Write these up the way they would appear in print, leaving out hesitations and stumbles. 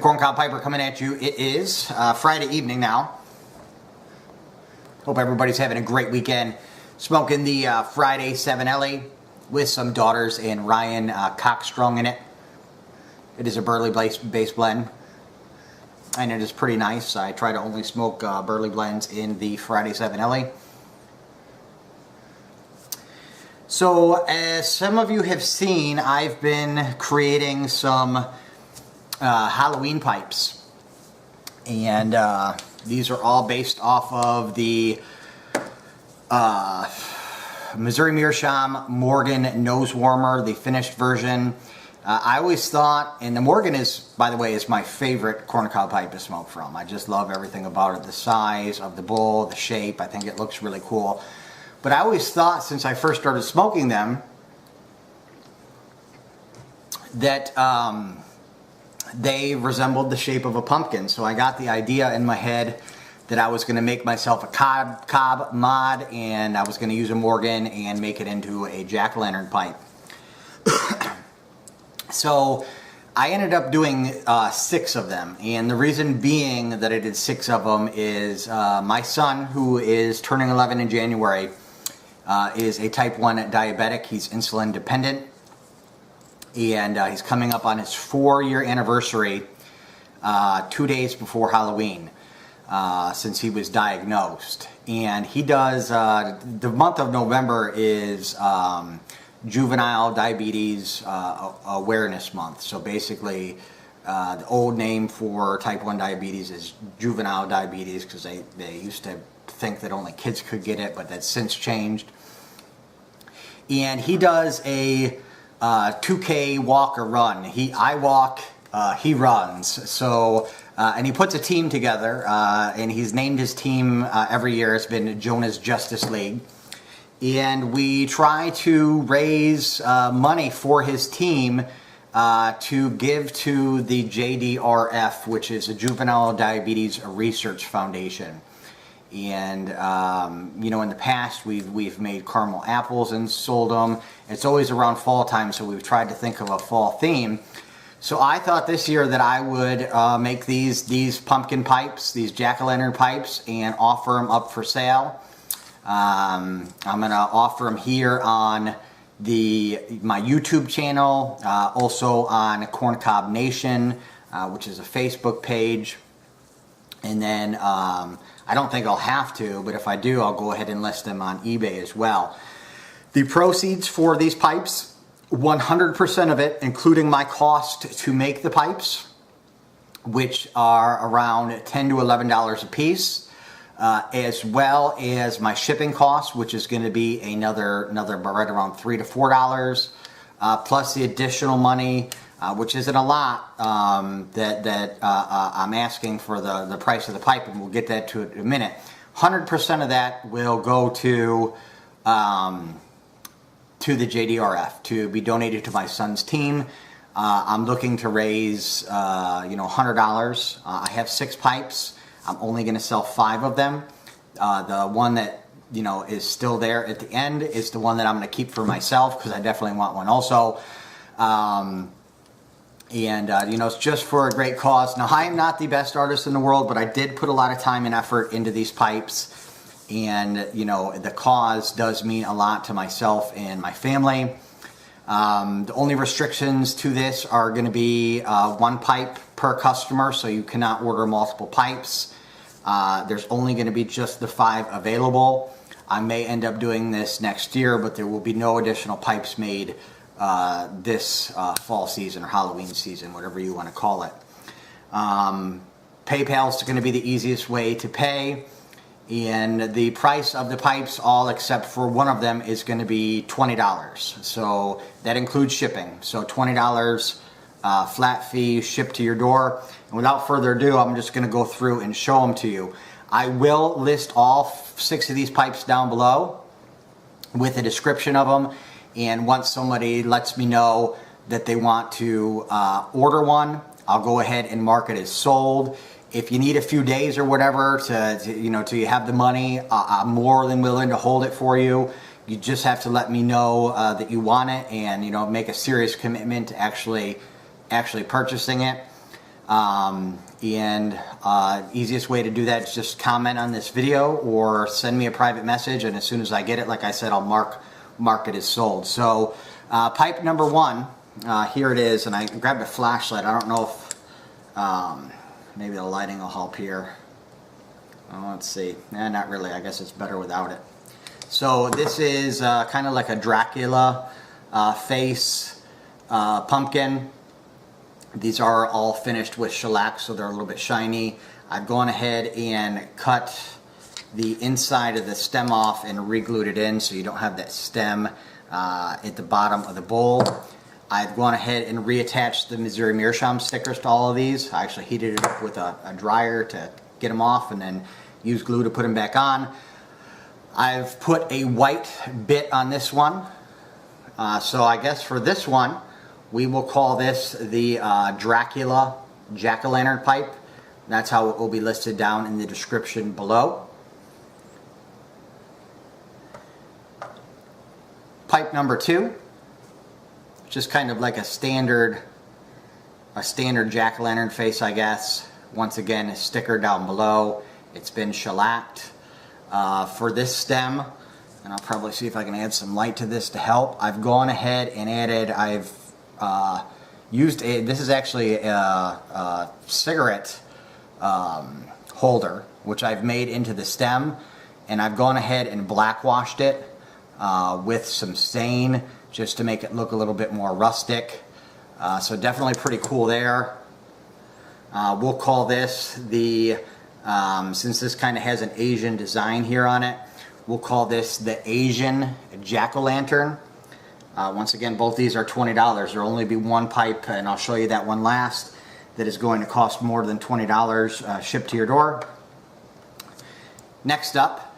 CornCobPiper coming at you. It is Friday evening now. Hope everybody's having a great weekend. Smoking the Friday 7LE with some Daughters and Ryan Cockstrong in it. It is a burley-based blend, and it is pretty nice. I try to only smoke burley blends in the Friday 7LE. So, as some of you have seen, I've been creating some Halloween pipes, and these are all based off of the Missouri Meerschaum Morgan nose warmer, the finished version. I always thought, and the Morgan is, by the way, is my favorite corncob pipe to smoke from. I just love everything about it, the size of the bowl, the shape. I think it looks really cool. But I always thought, since I first started smoking them, that they resembled the shape of a pumpkin. So I got the idea in my head that I was going to make myself a cob mod, and I was going to use a Morgan and make it into a jack-o'-lantern pipe. So I ended up doing 6 of them, and the reason being that I did 6 of them is my son, who is turning 11 in January, is a type 1 diabetic. He's insulin dependent, and he's coming up on his 4-year anniversary 2 days before Halloween since he was diagnosed. And he does, the month of November is Juvenile Diabetes Awareness Month. So basically, the old name for type 1 diabetes is juvenile diabetes, because they used to think that only kids could get it, but that's since changed. And he does a 2K walk or run. I walk, he runs. So, and he puts a team together, and he's named his team every year. It's been Jonah's Justice League. And we try to raise money for his team to give to the JDRF, which is a Juvenile Diabetes Research Foundation. And you know, in the past we've made caramel apples and sold them. It's always around fall time, so we've tried to think of a fall theme. So I thought this year that I would make these pumpkin pipes, these jack-o'-lantern pipes, and offer them up for sale. I'm gonna offer them here on my YouTube channel, also on Corncob Nation, which is a Facebook page, and then I don't think I'll have to, but if I do, I'll go ahead and list them on eBay as well. The proceeds for these pipes, 100% of it, including my cost to make the pipes, which are around $10 to $11 a piece, as well as my shipping costs, which is going to be another right around $3 to $4, plus the additional money, which isn't a lot, that I'm asking for the price of the pipe, and we'll get that to it in a minute. 100% of that will go to the JDRF to be donated to my son's team. I'm looking to raise $100. I have 6 pipes. I'm only going to sell 5 of them. The one that is still there at the end is the one that I'm going to keep for myself, because I definitely want one also. It's just for a great cause. Now, I am not the best artist in the world, but I did put a lot of time and effort into these pipes, and the cause does mean a lot to myself and my family. The only restrictions to this are going to be 1 pipe per customer, so you cannot order multiple pipes. There's only going to be just the 5 available. I may end up doing this next year, but there will be no additional pipes made this fall season or Halloween season, whatever you want to call it. PayPal is going to be the easiest way to pay, and the price of the pipes, all except for one of them, is going to be $20. So that includes shipping. So $20 flat fee, shipped to your door. And without further ado, I'm just going to go through and show them to you. I will list all 6 of these pipes down below with a description of them. And once somebody lets me know that they want to order one, I'll go ahead and mark it as sold. If you need a few days or whatever till you have the money, I'm more than willing to hold it for you. You just have to let me know that you want it, and make a serious commitment to actually purchasing it. Easiest way to do that is just comment on this video or send me a private message, and as soon as I get it, like I said, I'll mark it as sold. So pipe number one, here it is, and I grabbed a flashlight. I don't know if maybe the lighting will help here. Oh, let's see. Not really. I guess it's better without it. So this is kind of like a Dracula face pumpkin. These are all finished with shellac, so they're a little bit shiny. I've gone ahead and cut the inside of the stem off and re-glued it in so you don't have that stem at the bottom of the bowl. I've gone ahead and reattached the Missouri Meerschaum stickers to all of these. I actually heated it up with a dryer to get them off and then used glue to put them back on. I've put a white bit on this one. So I guess for this one, we will call this the Dracula jack-o'-lantern pipe. That's how it will be listed down in the description below. Pipe number two, just kind of like a standard jack-o'-lantern face, I guess. Once again, a sticker down below. It's been shellacked. For this stem, and I'll probably see if I can add some light to this to help, I've gone ahead and added, this is actually a cigarette holder, which I've made into the stem, and I've gone ahead and black washed it with some stain just to make it look a little bit more rustic. So definitely pretty cool there. We'll call this the, since this kind of has an Asian design here on it, we'll call this the Asian jack-o'-lantern. Once again, both these are $20. There'll only be one pipe, and I'll show you that one last, that is going to cost more than $20 shipped to your door. Next up,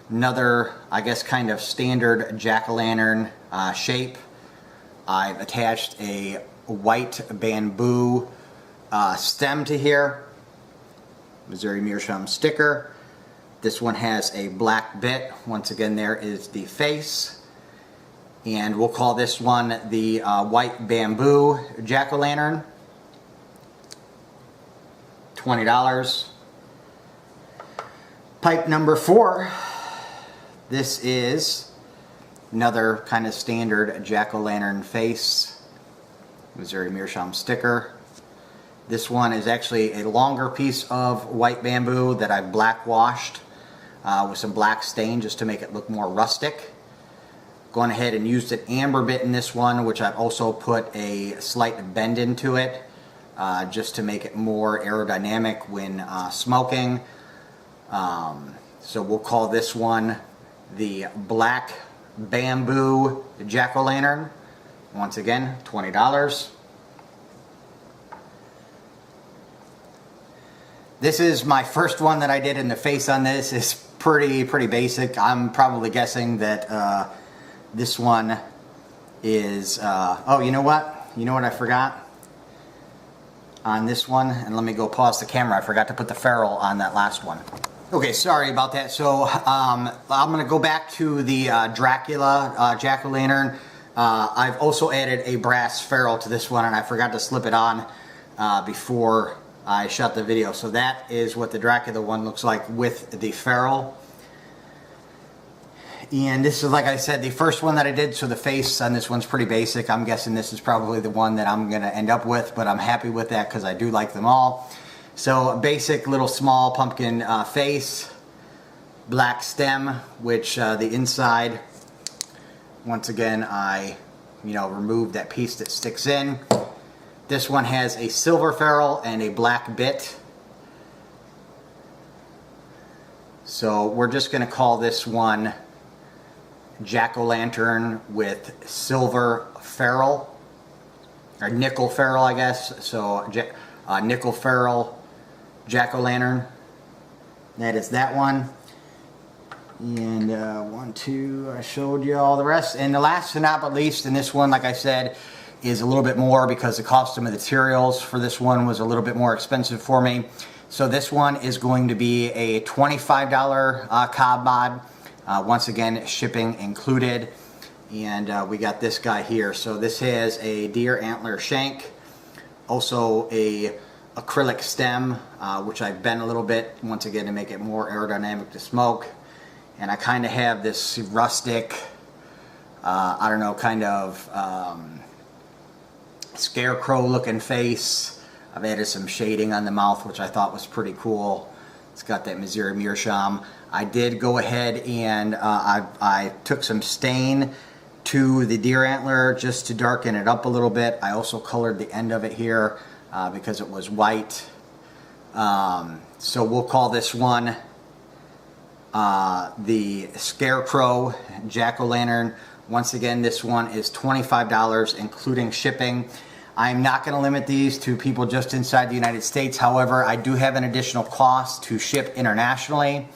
another, I guess, kind of standard jack-o'-lantern shape. I've attached a white bamboo stem to here, Missouri Meerschaum sticker. This one has a black bit. Once again, there is the face. And we'll call this one the white bamboo jack-o'-lantern. $20. Pipe number four. This is another kind of standard jack-o'-lantern face, Missouri Meerschaum sticker. This one is actually a longer piece of white bamboo that I've black washed with some black stain just to make it look more rustic. Gone ahead and used an amber bit in this one, which I've also put a slight bend into it just to make it more aerodynamic when smoking. So we'll call this one the black bamboo jack-o'-lantern. Once again, $20. This is my first one that I did, and the face on this is pretty basic. I'm probably guessing that this one is, oh, you know what? You know what I forgot on this one? And let me go pause the camera. I forgot to put the ferrule on that last one. Okay, sorry about that. So I'm going to go back to the Dracula jack-o'-lantern. I've also added a brass ferrule to this one, and I forgot to slip it on before I shot the video. So that is what the Dracula one looks like with the ferrule. And this is, like I said, the first one that I did, so the face on this one's pretty basic. I'm guessing this is probably the one that I'm going to end up with, but I'm happy with that because I do like them all. So a basic little small pumpkin face, black stem, which the inside, once again, I removed that piece that sticks in. This one has a silver ferrule and a black bit. So we're just going to call this one jack-o'-lantern with silver ferrule, or nickel ferrule, I guess. So nickel ferrule jack-o'-lantern. That is that one. And 1, 2, I showed you all the rest. And the last and not but least, in this one, like I said, is a little bit more because the cost of materials for this one was a little bit more expensive for me. So this one is going to be a $25 cob mod. Once again, shipping included. And we got this guy here. So this has a deer antler shank, Also a acrylic stem, which I've bent a little bit, once again to make it more aerodynamic to smoke. And I kind of have this rustic, I don't know, kind of Scarecrow looking face. I've added some shading on the mouth, which I thought was pretty cool. It's got that Missouri meerschaum. I did go ahead and I took some stain to the deer antler just to darken it up a little bit. I also colored the end of it here because it was white. So we'll call this one the Scarecrow Jack-o'-lantern. Once again, this one is $25 including shipping. I'm not going to limit these to people just inside the United States. However, I do have an additional cost to ship internationally.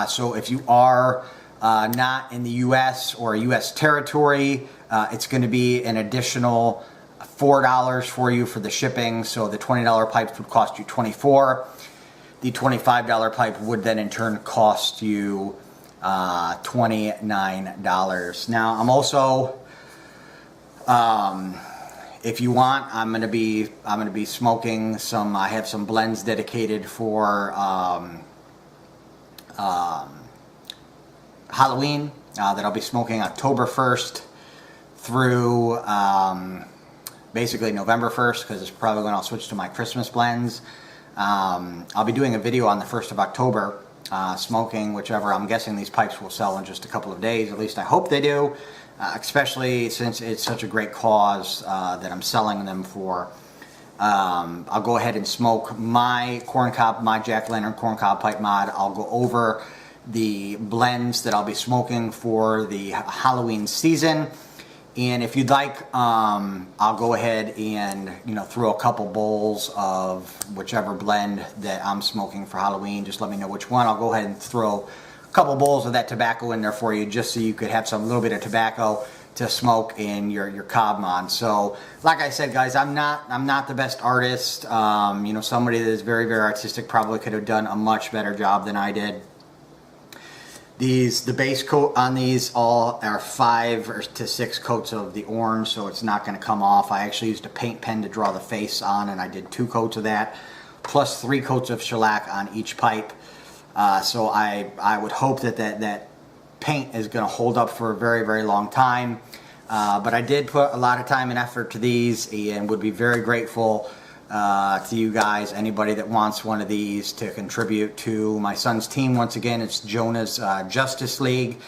So if you are not in the U.S. or a U.S. territory, it's going to be an additional $4 for you for the shipping. So the $20 pipes would cost you $24. The $25 pipe would then in turn cost you $29. Now I'm also, if you want, I'm gonna be smoking some. I have some blends dedicated for Halloween that I'll be smoking October 1st through basically November 1st, because it's probably when I'll switch to my Christmas blends. I'll be doing a video on the 1st of October, smoking whichever. I'm guessing these pipes will sell in just a couple of days. At least I hope they do, especially since it's such a great cause that I'm selling them for. I'll go ahead and smoke my my jack-o'-lantern corncob pipe mod. I'll go over the blends that I'll be smoking for the Halloween season. And if you'd like, I'll go ahead and throw a couple bowls of whichever blend that I'm smoking for Halloween. Just let me know which one. I'll go ahead and throw a couple bowls of that tobacco in there for you, just so you could have some little bit of tobacco to smoke in your cob mod. So, like I said, guys, I'm not the best artist. Somebody that is very, very artistic probably could have done a much better job than I did. The base coat on these all are 5 to 6 coats of the orange, so it's not going to come off. I actually used a paint pen to draw the face on, and I did 2 coats of that, plus 3 coats of shellac on each pipe. So I would hope that paint is going to hold up for a very, very long time. But I did put a lot of time and effort to these, and would be very grateful to you guys, anybody that wants one of these to contribute to my son's team. Once again, it's Jonah's Justice League,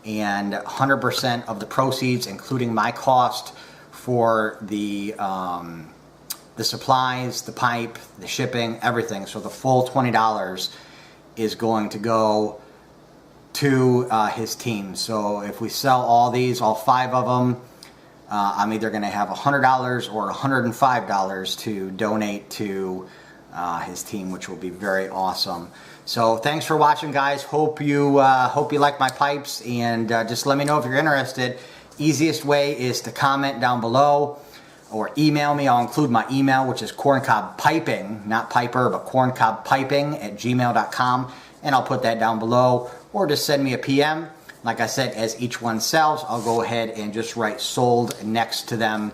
and 100% of the proceeds, including my cost for the supplies, the pipe, the shipping, everything. So the full $20 is going to go to his team. So if we sell all these, all 5 of them, I'm either going to have $100 or $105 to donate to his team, which will be very awesome. So thanks for watching, guys. Hope you like my pipes, and just let me know if you're interested. Easiest way is to comment down below or email me. I'll include my email, which is CornCobPiping, not Piper, but CornCobPiping@gmail.com, and I'll put that down below, or just send me a PM. Like I said, as each one sells, I'll go ahead and just write sold next to them,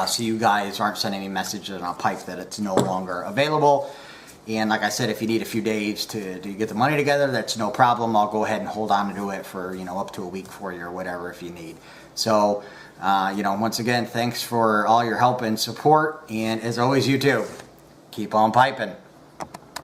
so you guys aren't sending me messages on a pipe that it's no longer available. And like I said, if you need a few days to get the money together, that's no problem. I'll go ahead and hold on to it for up to a week for you or whatever if you need. So once again, thanks for all your help and support, and as always, you too, keep on piping.